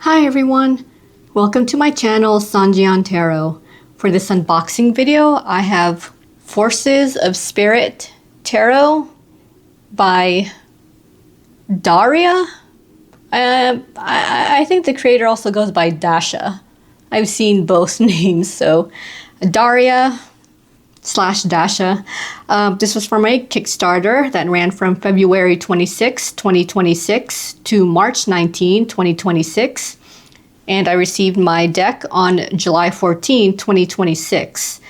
Hi everyone! Welcome to my channel, Sanjian Tarot. For this unboxing video, I have Forces of Spirit Tarot by Daria. I think the creator also goes by Dasha. I've seen both names, so Daria / Dasha. This was for my Kickstarter that ran from February 26, 2026 to March 19, 2026. And I received my deck on July 14, 2026.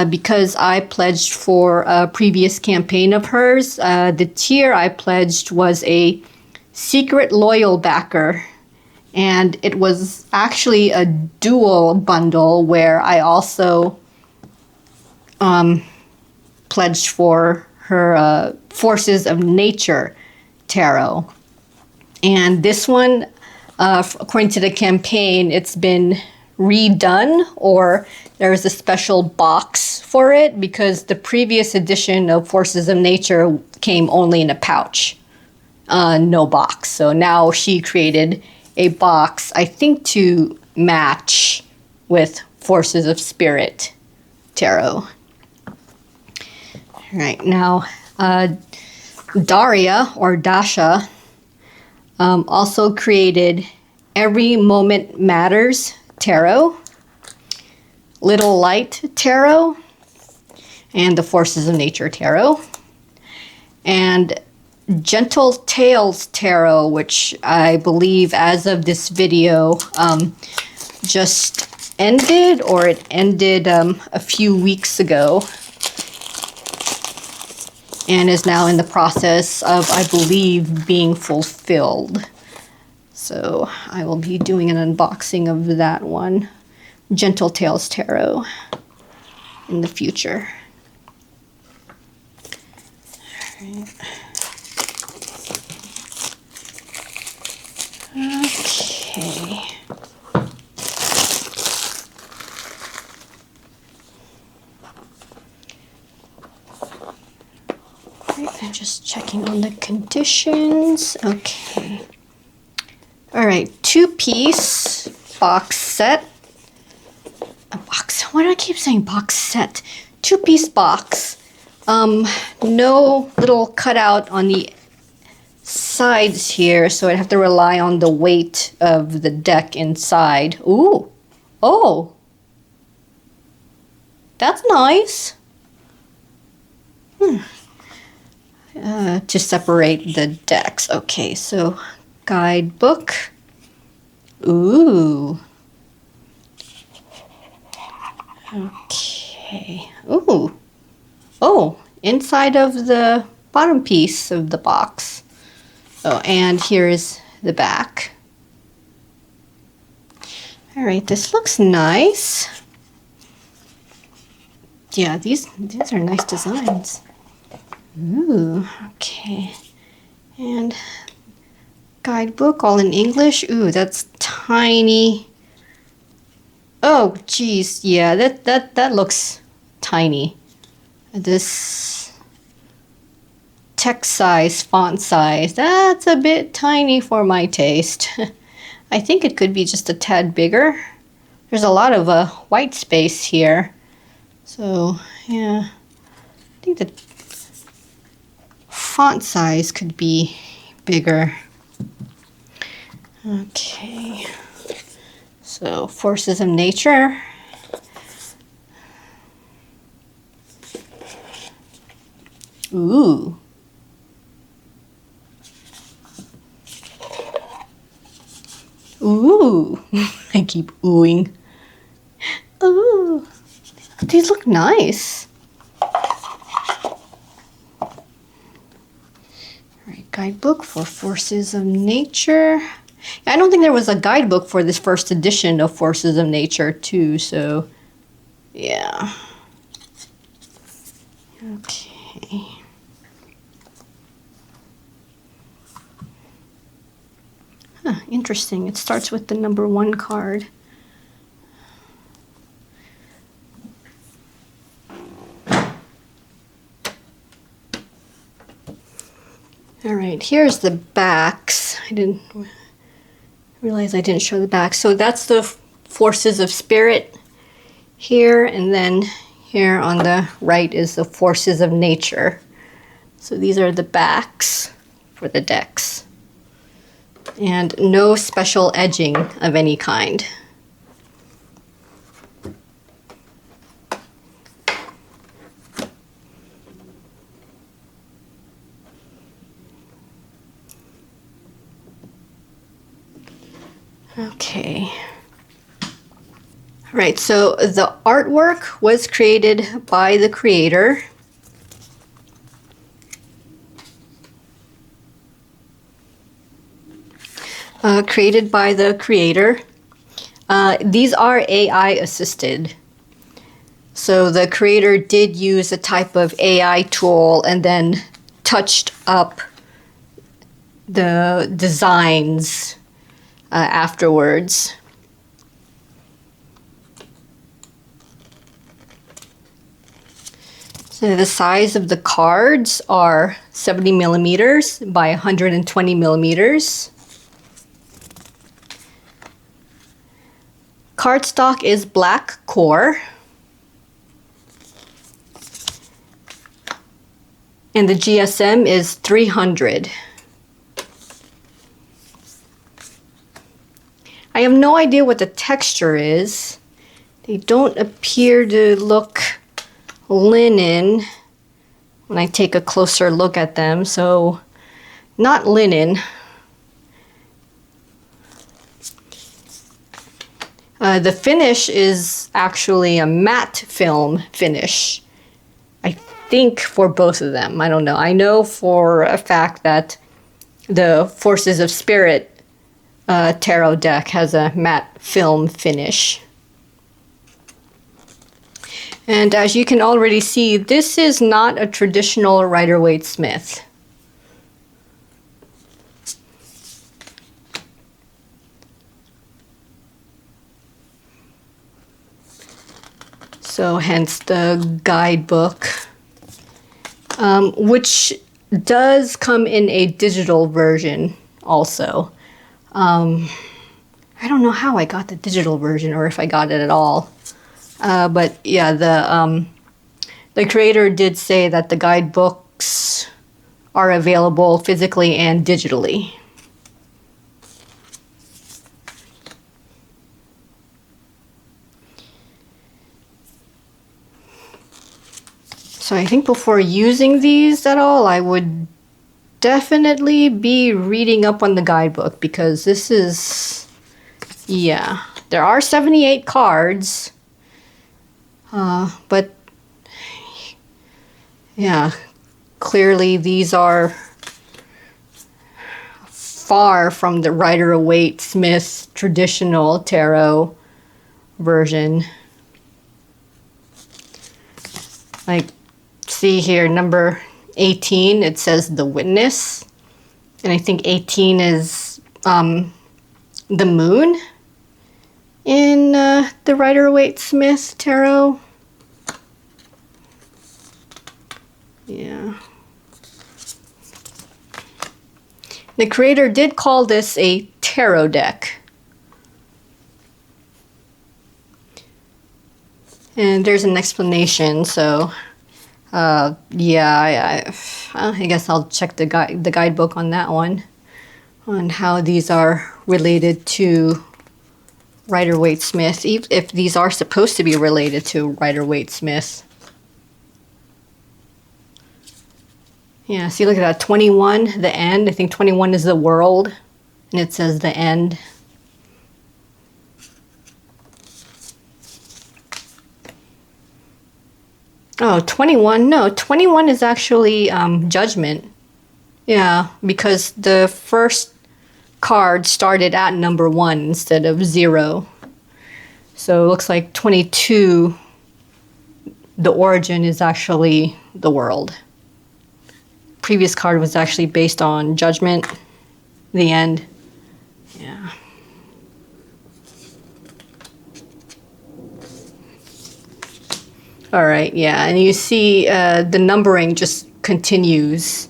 Because I pledged for a previous campaign of hers, the tier I pledged was a secret loyal backer. And it was actually a dual bundle where I also pledged for her Forces of Nature tarot. And this one, according to the campaign, it's been redone, or there's a special box for it because the previous edition of Forces of Nature came only in a pouch, no box. So now she created a box, I think, to match with Forces of Spirit tarot. All right, now Daria, or Dasha, also created Every Moment Matters Tarot, Little Light Tarot, and the Forces of Nature Tarot, and Gentle Tales Tarot, which I believe as of this video just ended, or it ended a few weeks ago, and is now in the process of, I believe, being fulfilled. So I will be doing an unboxing of that one, Gentle Tales Tarot, in the future. All right. Okay. I'm just checking on the conditions. Okay. All right, 2-piece box set. A box. Why do I keep saying box set? 2-piece box. No little cutout on the sides here, so I'd have to rely on the weight of the deck inside. Ooh. Oh. That's nice. To separate the decks. Okay, so guidebook. Ooh. Okay. Ooh. Oh, inside of the bottom piece of the box. Oh, and here's the back. All right, this looks nice. Yeah, these are nice designs. Ooh, okay. And guidebook, all in English. Ooh, that's tiny. Oh, geez, yeah, that looks tiny. This text size, font size, that's a bit tiny for my taste. I think it could be just a tad bigger. There's a lot of white space here. So, yeah, I think the font size could be bigger. Okay, so Forces of Nature. Ooh. Ooh. I keep oohing. Ooh. These look nice. Guidebook for Forces of Nature. I don't think there was a guidebook for this first edition of Forces of Nature too, so yeah. Okay. Huh, interesting. It starts with the number 1 card. All right, here's the backs. I didn't Realize I didn't show the back. So that's the forces of spirit here, and then here on the right is the forces of nature. So these are the backs for the decks. And no special edging of any kind. Okay. All right, so the artwork was created by the creator. Created by the creator. These are AI assisted. So the creator did use a type of AI tool and then touched up the designs afterwards. So the size of the cards are 70 millimeters by 120 millimeters. Cardstock is black core. And the GSM is 300. I have no idea what the texture is. They don't appear to look linen when I take a closer look at them, so not linen. The finish is actually a matte film finish. I think for both of them. I don't know. I know for a fact that the Forces of Spirit tarot deck has a matte film finish. And as you can already see, this is not a traditional Rider-Waite-Smith. So hence the guidebook, which does come in a digital version also. I don't know how I got the digital version or if I got it at all. But yeah, the creator did say that the guidebooks are available physically and digitally. So I think before using these at all, I would definitely be reading up on the guidebook, because this is, yeah, there are 78 cards, but yeah, clearly these are far from the Rider-Waite-Smith traditional tarot version. Like, see here, number 18, it says the witness, and I think 18 is the moon in the Rider-Waite-Smith tarot. Yeah. The creator did call this a tarot deck. And there's an explanation, so yeah, I guess I'll check the guidebook on that one, on how these are related to Rider-Waite-Smith, if these are supposed to be related to Rider-Waite-Smith. Yeah, see, look at that, 21, the end. I think 21 is the world, and it says the end. Oh, 21, no, 21 is actually judgment. Yeah, because the first card started at number 1 instead of 0. So it looks like 22, the origin is actually the world. Previous card was actually based on judgment, the end. Yeah. All right, yeah, and you see the numbering just continues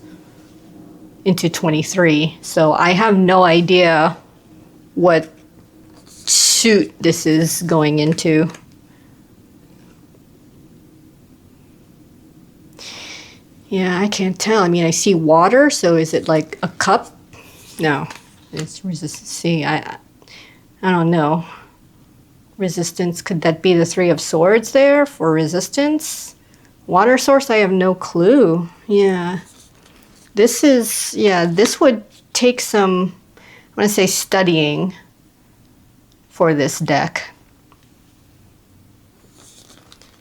into 23. So I have no idea what suit this is going into. Yeah, I can't tell. I mean, I see water, so is it like a cup? No, it's resistance. See, I don't know. Resistance, could that be the Three of Swords there for resistance? Water source, I have no clue. Yeah. This is, yeah, this would take some, I want to say studying for this deck,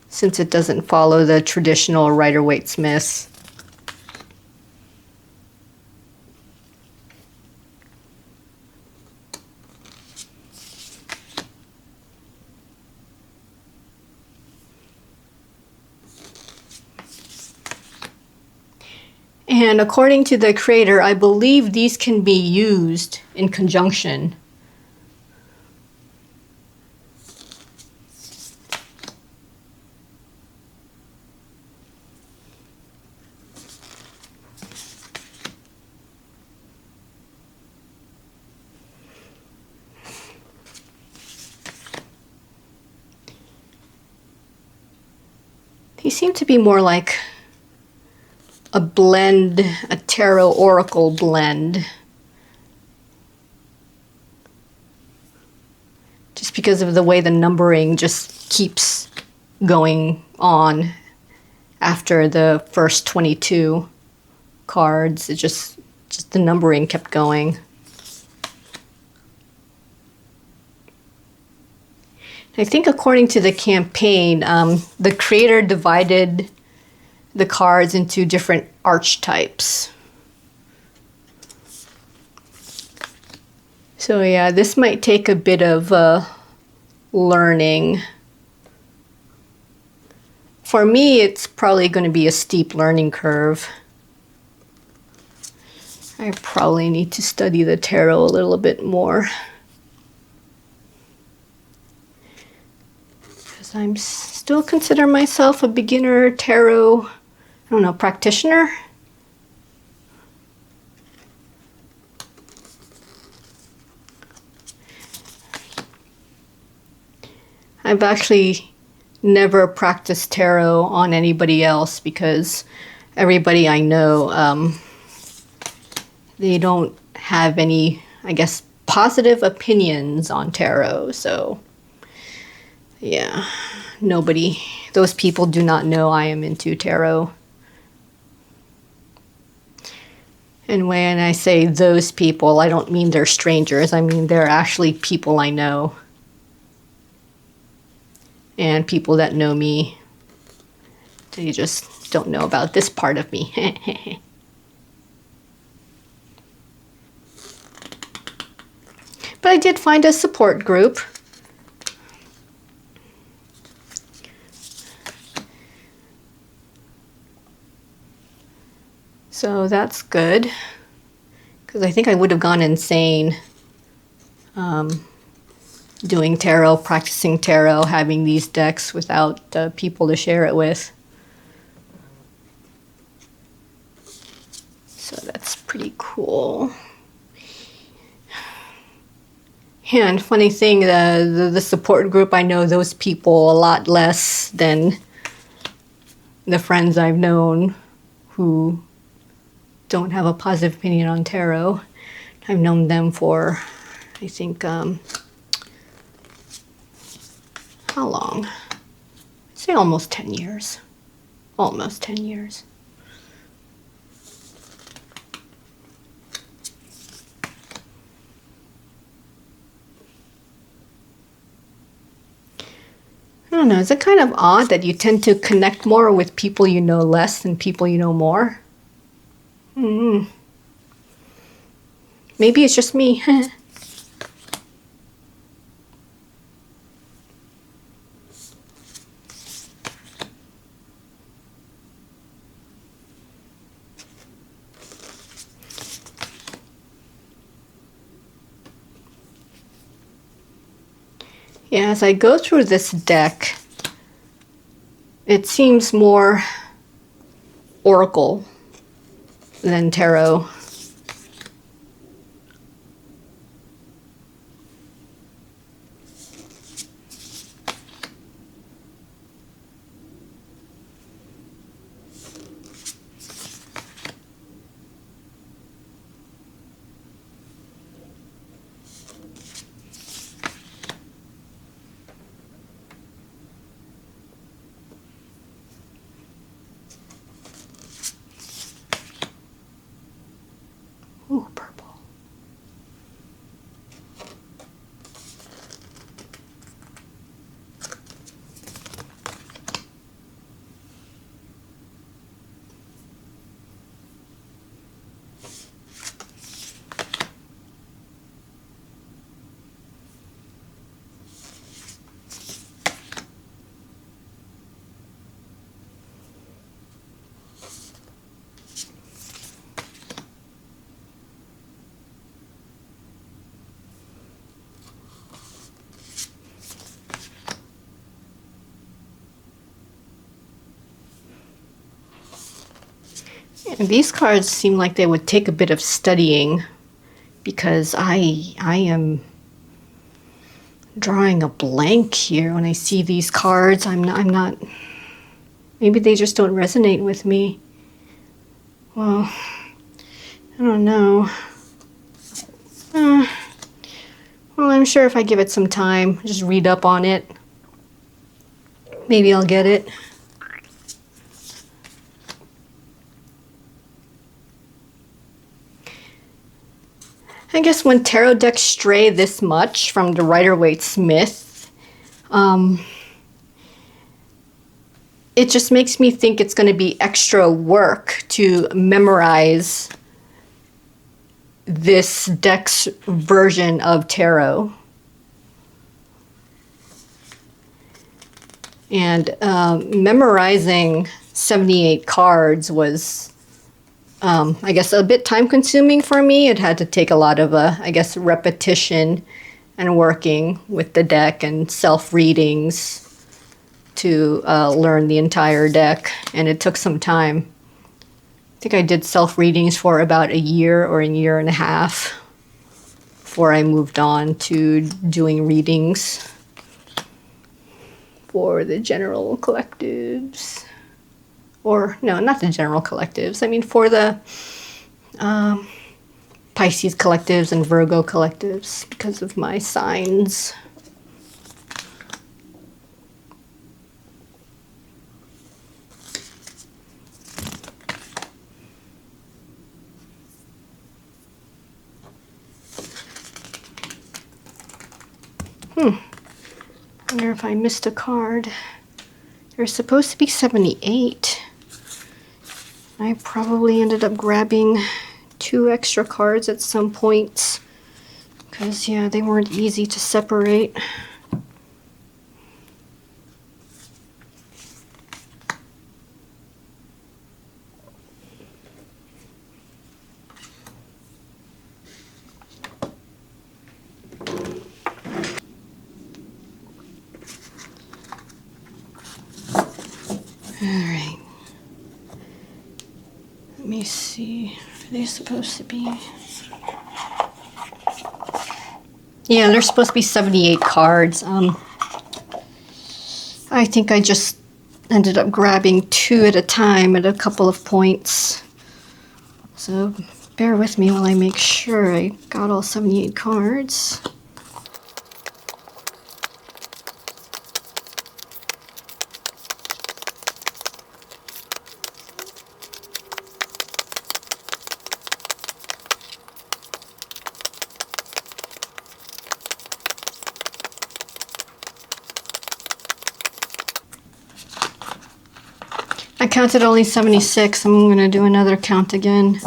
since it doesn't follow the traditional Rider-Waite-Smiths. And according to the creator, I believe these can be used in conjunction. These seem to be more like a blend, a tarot oracle blend. Just because of the way the numbering just keeps going on after the first 22 cards. It just the numbering kept going. I think according to the campaign, the creator divided the cards into different archetypes. So yeah, this might take a bit of learning. For me, it's probably going to be a steep learning curve. I probably need to study the tarot a little bit more, because I'm still consider myself a beginner tarot, I don't know, practitioner. I've actually never practiced tarot on anybody else because everybody I know, they don't have any, I guess, positive opinions on tarot. So yeah, nobody, those people do not know I am into tarot. And when I say those people, I don't mean they're strangers. I mean they're actually people I know. And people that know me, they just don't know about this part of me. But I did find a support group. So that's good, because I think I would have gone insane doing tarot, practicing tarot, having these decks without people to share it with. So that's pretty cool. Yeah, and funny thing, the support group, I know those people a lot less than the friends I've known who don't have a positive opinion on tarot. I've known them for, I think, how long? I'd say almost 10 years. Almost 10 years. I don't know, is it kind of odd that you tend to connect more with people you know less than people you know more? Maybe it's just me. Yeah, as I go through this deck, it seems more oracle than tarot. Ooh, purple. And these cards seem like they would take a bit of studying because I am drawing a blank here when I see these cards. I'm not, maybe they just don't resonate with me. Well, I don't know. Well, I'm sure if I give it some time, just read up on it, maybe I'll get it. I guess when tarot decks stray this much from the Rider-Waite-Smith, it just makes me think it's going to be extra work to memorize this deck's version of tarot. And memorizing 78 cards was, I guess, a bit time consuming for me. It had to take a lot of, I guess, repetition and working with the deck and self-readings to learn the entire deck. And it took some time. I think I did self-readings for about a year or a year and a half before I moved on to doing readings for the general collectives. Or, no, not the general collectives. I mean, for the Pisces collectives and Virgo collectives because of my signs. I wonder if I missed a card. There's supposed to be 78. I probably ended up grabbing 2 extra cards at some point because, yeah, they weren't easy to separate. Alright. Let me see. Are they supposed to be? Yeah, there's supposed to be 78 cards. I think I just ended up grabbing 2 at a time at a couple of points. So bear with me while I make sure I got all 78 cards. I counted only 76. I'm going to do another count again.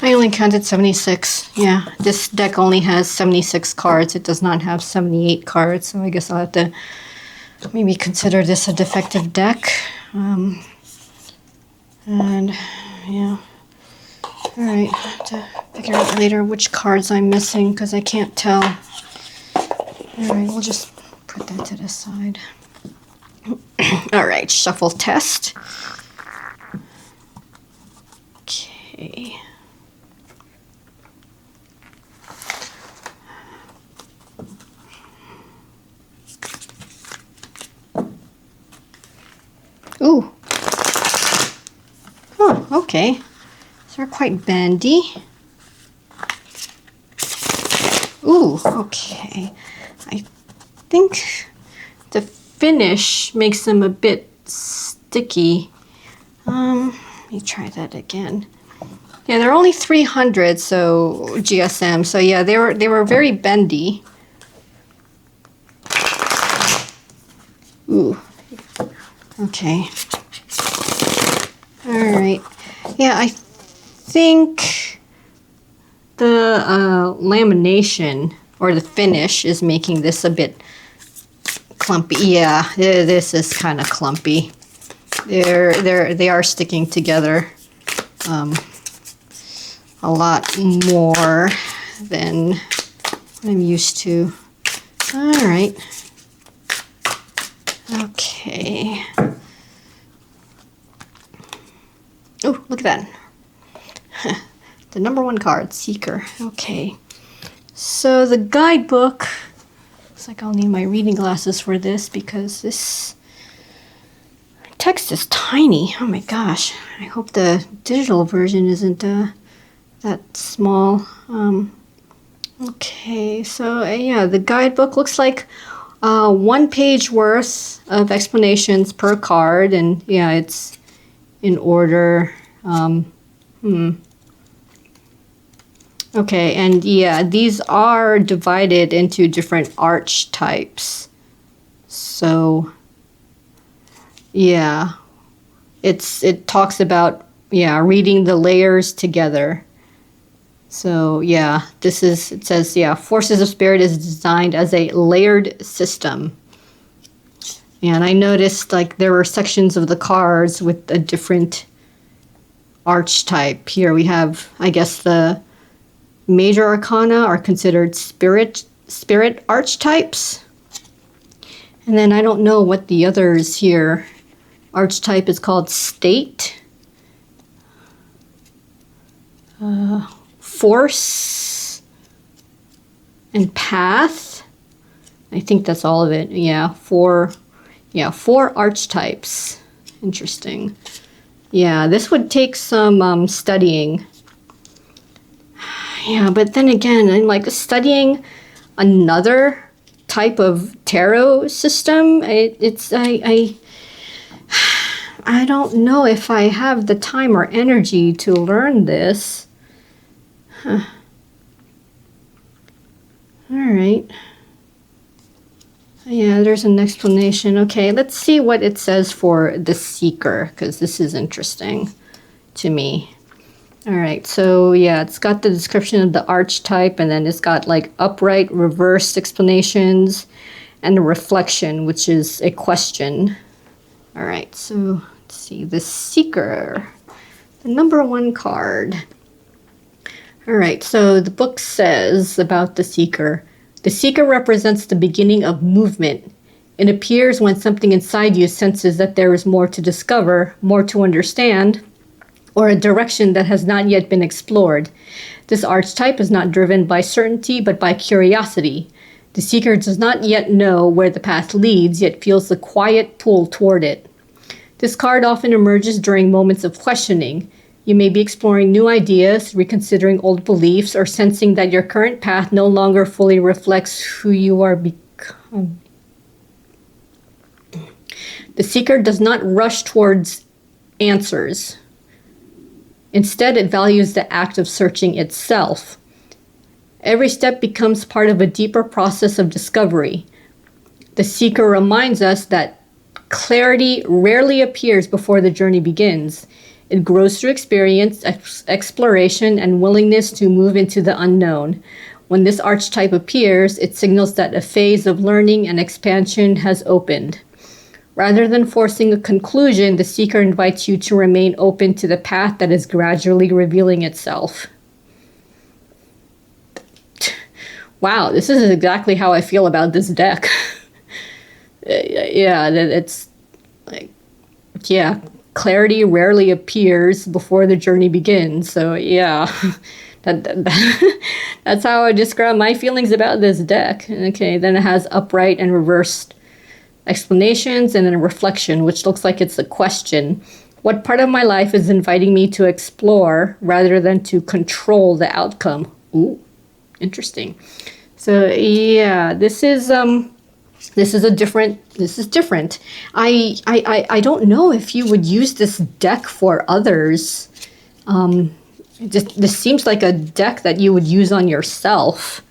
I only counted 76. Yeah, this deck only has 76 cards. It does not have 78 cards, so I guess I'll have to maybe consider this a defective deck. And, yeah. Alright, I'll have to figure out later which cards I'm missing, because I can't tell. Alright, we'll just put that to the side. Alright, shuffle test. Okay. Ooh. Oh, okay. So they're quite bendy. Ooh, okay. I think the finish makes them a bit sticky. Let me try that again. Yeah, they're only 300, so GSM. So yeah, they were very bendy. Ooh. Okay. All right. Yeah, I think the lamination or the finish is making this a bit clumpy. Yeah, this is kind of clumpy. They are sticking together a lot more than I'm used to. All right. Okay. Oh, look at that. The number 1 card, Seeker. Okay. So the guidebook, looks like I'll need my reading glasses for this because this text is tiny. Oh my gosh. I hope the digital version isn't that small. Okay, so yeah, the guidebook looks like 1 page worth of explanations per card, and yeah, it's in order. Okay, and yeah, these are divided into different arch types. So yeah, it talks about, yeah, reading the layers together. So yeah, it says, yeah, Forces of Spirit is designed as a layered system. And I noticed like there were sections of the cards with a different archetype. Here we have, I guess the major arcana are considered spirit archetypes. And then I don't know what the others here. Archetype is called state. Force and path. I think that's all of it. Yeah, 4 archetypes. Interesting. Yeah, this would take some studying. Yeah, but then again, I'm like studying another type of tarot system. I don't know if I have the time or energy to learn this. Huh. All right. Yeah, there's an explanation. Okay, let's see what it says for the Seeker, because this is interesting to me. All right, so yeah, it's got the description of the archetype, and then it's got like upright, reversed explanations, and a reflection, which is a question. All right, so let's see, the Seeker, the number 1 card. All right, so the book says about the Seeker represents the beginning of movement. It appears when something inside you senses that there is more to discover, more to understand, or a direction that has not yet been explored. This archetype is not driven by certainty, but by curiosity. The Seeker does not yet know where the path leads, yet feels the quiet pull toward it. This card often emerges during moments of questioning. You may be exploring new ideas, reconsidering old beliefs, or sensing that your current path no longer fully reflects who you are becoming. The Seeker does not rush towards answers. Instead, it values the act of searching itself. Every step becomes part of a deeper process of discovery. The Seeker reminds us that clarity rarely appears before the journey begins. It grows through experience, exploration, and willingness to move into the unknown. When this archetype appears, it signals that a phase of learning and expansion has opened. Rather than forcing a conclusion, the Seeker invites you to remain open to the path that is gradually revealing itself. Wow, this is exactly how I feel about this deck. Yeah, it's like, yeah, clarity rarely appears before the journey begins. So yeah, that's how I describe my feelings about this deck. Okay, then it has upright and reversed explanations, and then a reflection, which looks like it's a question. What part of my life is inviting me to explore rather than to control the outcome? Ooh, interesting. So yeah, this is different. I don't know if you would use this deck for others. This seems like a deck that you would use on yourself.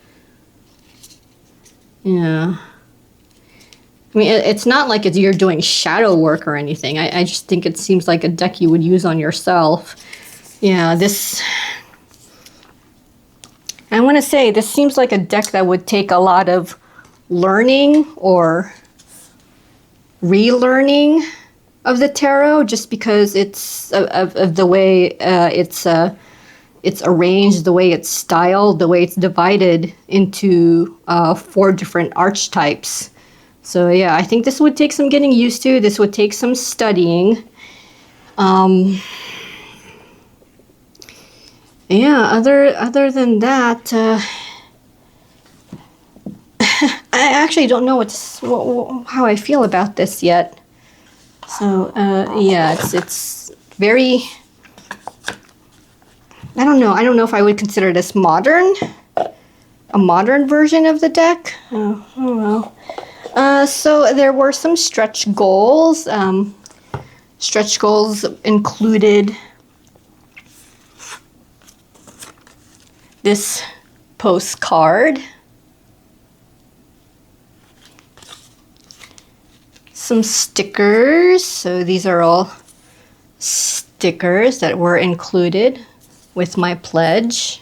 Yeah. I mean, it's not like you're doing shadow work or anything. I just think it seems like a deck you would use on yourself. Yeah, I want to say this seems like a deck that would take a lot of learning or relearning of the tarot, just because it's of the way it's arranged, the way it's styled, the way it's divided into 4 different archetypes. So yeah, I think this would take some getting used to. This would take some studying. Yeah, other than that, I actually don't know how I feel about this yet. So yeah, it's very. I don't know. I don't know if I would consider this modern, a modern version of the deck. Oh well. So there were some stretch goals. Stretch goals included this postcard, some stickers. So these are all stickers that were included with my pledge.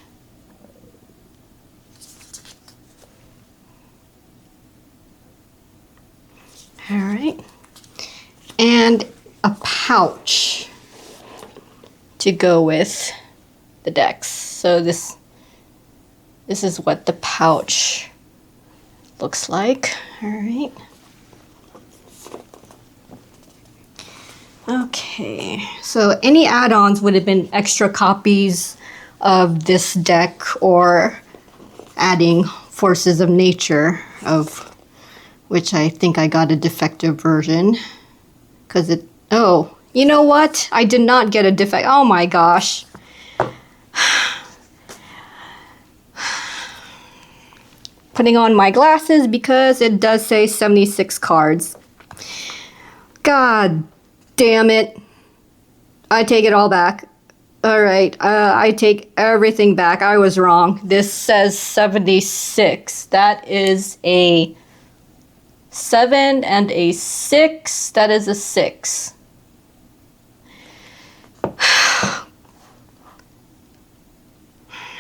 All right. And a pouch to go with the decks. So this is what the pouch looks like. All right. Okay, so any add-ons would have been extra copies of this deck or adding Forces of Nature, of which I think I got a defective version. Because it... Oh, you know what? I did not get a defect... Oh my gosh. Putting on my glasses because it does say 76 cards. God damn it. I take it all back. All right, I take everything back. I was wrong. This says 76. That is a 7 and a 6. That is a 6.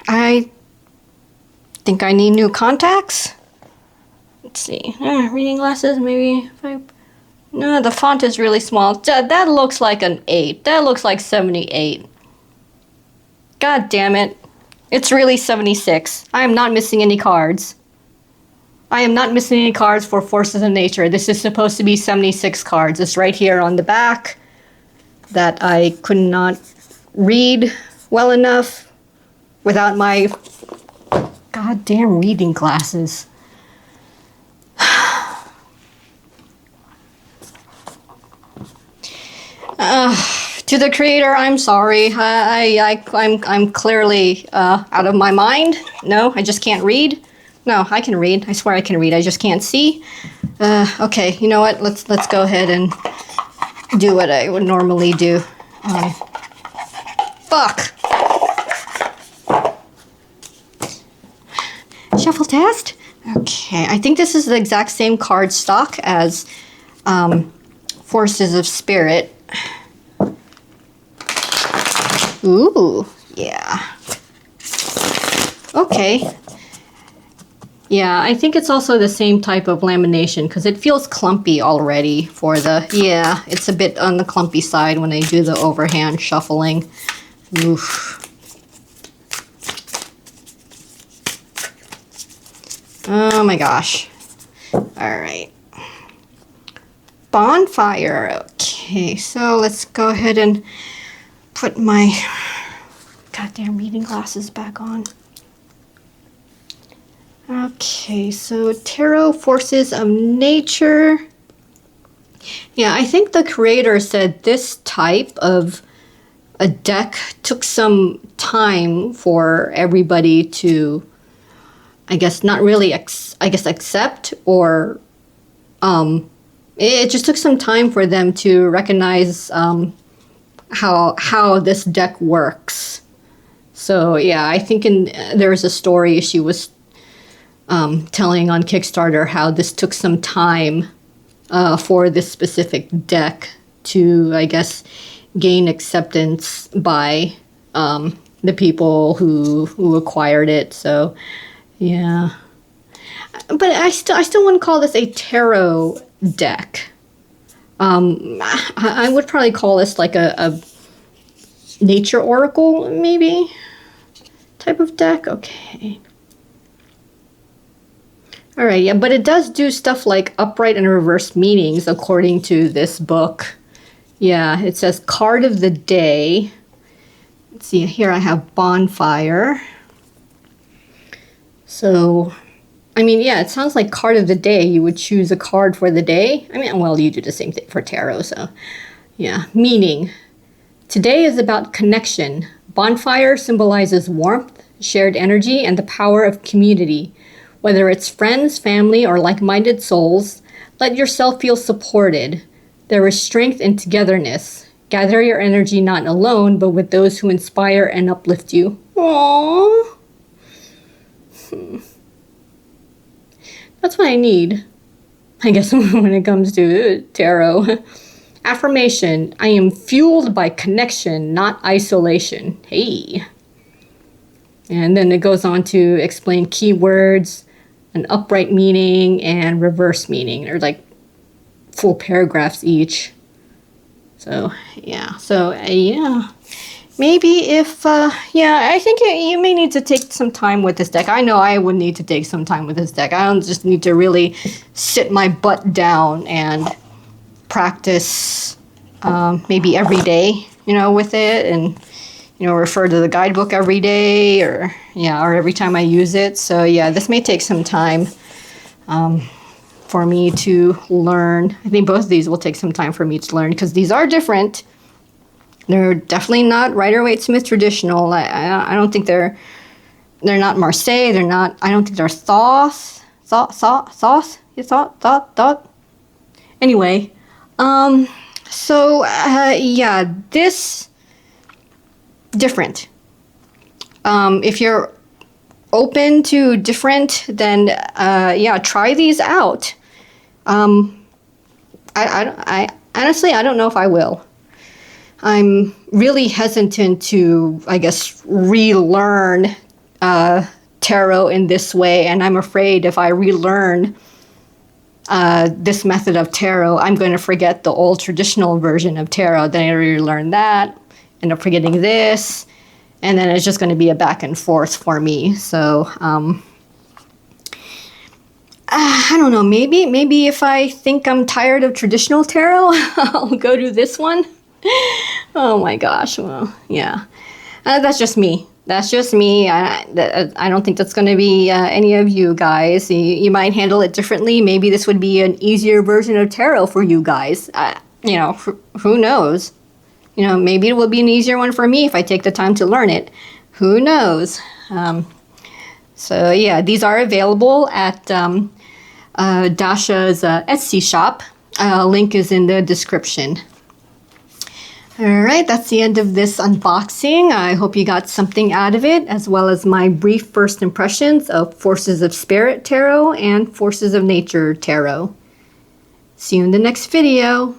I think I need new contacts. Let's see. Reading glasses, maybe 5. No, the font is really small. That looks like an 8. That looks like 78. God damn it. It's really 76. I am not missing any cards. I am not missing any cards for Forces of Nature. This is supposed to be 76 cards. It's right here on the back that I could not read well enough without my goddamn reading glasses. To the creator, I'm sorry. I'm clearly out of my mind. No, I just can't read. No, I can read. I swear I can read. I just can't see. Okay, you know what? Let's go ahead and do what I would normally do. Fuck. Shuffle test. Okay, I think this is the exact same card stock as Forces of Spirit. Ooh, yeah. Okay. Yeah, I think it's also the same type of lamination because it feels clumpy already for the... Yeah, it's a bit on the clumpy side when I do the overhand shuffling. Oof. Oh my gosh. All right. Bonfire. Okay, so let's go ahead and put my goddamn reading glasses back on. Okay, so Tarot Forces of Nature. Yeah, I think the creator said this type of a deck took some time for everybody to, I guess, not really, accept, or it just took some time for them to recognize how this deck works. So yeah, I think there was a story she was telling on Kickstarter how this took some time for this specific deck to, I guess, gain acceptance by the people who acquired it. So yeah, but I still wouldn't call this a tarot deck. I would probably call this like a nature oracle, maybe, type of deck. Okay. All right, yeah, but it does do stuff like upright and reverse meanings according to this book. Yeah, it says card of the day. Let's see, here I have bonfire. So, I mean, yeah, it sounds like card of the day. You would choose a card for the day. I mean, well, you do the same thing for tarot, so yeah. Meaning. Today is about connection. Bonfire symbolizes warmth, shared energy, and the power of community. Whether it's friends, family, or like-minded souls, let yourself feel supported. There is strength in togetherness. Gather your energy not alone, but with those who inspire and uplift you. Aww. That's what I need, I guess, when it comes to tarot. Affirmation: I am fueled by connection, not isolation. Hey. And then it goes on to explain keywords, an upright meaning, and reverse meaning. They're like full paragraphs each. So, yeah. So, yeah. Maybe if, yeah, I think you may need to take some time with this deck. I know I would need to take some time with this deck. I don't just need to really sit my butt down and practice maybe every day, with it, and, refer to the guidebook every day, or every time I use it. So, yeah, this may take some time for me to learn. I think both of these will take some time for me to learn because these are different. They're definitely not Rider-Waite-Smith traditional. I don't think they're not Marseille. They're not. I don't think they're Thoth. You thought? Anyway, so yeah, this different. If you're open to different, then yeah, try these out. I honestly, I don't know if I will. I'm really hesitant to, I guess, relearn tarot in this way, and I'm afraid if I relearn this method of tarot, I'm going to forget the old traditional version of tarot. Then I relearn that, end up forgetting this, and then it's just going to be a back and forth for me. So I don't know. Maybe if I think I'm tired of traditional tarot, I'll go to this one. Oh my gosh. Well, yeah. That's just me. That's just me. I don't think that's going to be any of you guys. You might handle it differently. Maybe this would be an easier version of tarot for you guys. Who knows? Maybe it will be an easier one for me if I take the time to learn it. Who knows? So yeah, these are available at Dasha's Etsy shop. Link is in the description. All right, that's the end of this unboxing. I hope you got something out of it, as well as my brief first impressions of Forces of Spirit Tarot and Forces of Nature Tarot. See you in the next video.